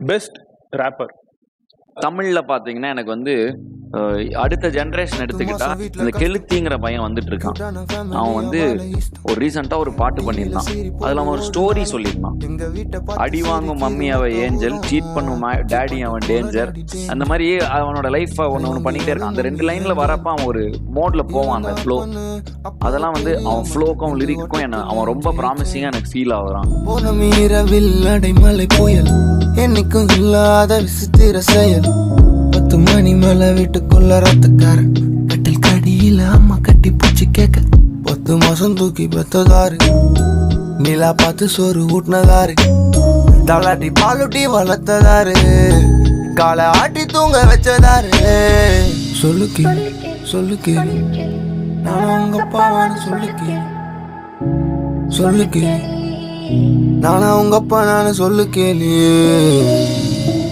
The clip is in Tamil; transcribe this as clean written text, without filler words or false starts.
பெஸ்ட் ரேப்பர் தமிழ்ல பாத்தீங்கன்னா எனக்கு வந்து அடுத்த ஜென்ரேஷன் எடுத்துக்கிட்டா இந்த கெளுத்திங்கிற பையன் வந்துட்டு இருக்கான். அவன் வந்து ஒரு ரீசெண்டா ஒரு பாட்டு பண்ணியிருந்தான். அதுல அவன் ஒரு ஸ்டோரி சொல்லியிருந்தான். அடி வாங்கும் மம்மி அவ ஏஞ்சல், சீட் பண்ணும் டேடி அவன் டேஞ்சர். அந்த மாதிரி அவனோட லைஃப் ஒன்று பண்ணிட்டே இருக்கான். அந்த 2 லைன்ல வரப்ப அவன் ஒரு மோட்ல போவான். அந்த ஃப்ளோ அதெல்லாம் வந்து அவன் ஃப்ளோக்கும் லிரிக்கும் என்ன அவன் ரொம்ப ப்ராமிசிங்கா எனக்கு ஃபீல் ஆகுறான். அடைமலை புயல் என்னைக்கும் இல்லாத விசித்திர செயல். 10 மணி மேல வீட்டுக்குள்ள ரத்தக்காரன் கட்டில் கடியில அம்மா கட்டி பூச்சி கேட்க 10 மாசம் தூக்கி பெத்ததாரு. நிலா பார்த்து சோறு ஊட்டினதாரு. தலாட்டி பாலுட்டி வளர்த்ததாரு. காலை ஆட்டி தூங்க வச்சதாரு. சொல்லு கேளு சொல்லு கேளு நானும் உங்க அப்பாவான்னு சொல்லு கேளு. சொல்லு கேளு நானா உங்க அப்பா நானு சொல்லு கேளு.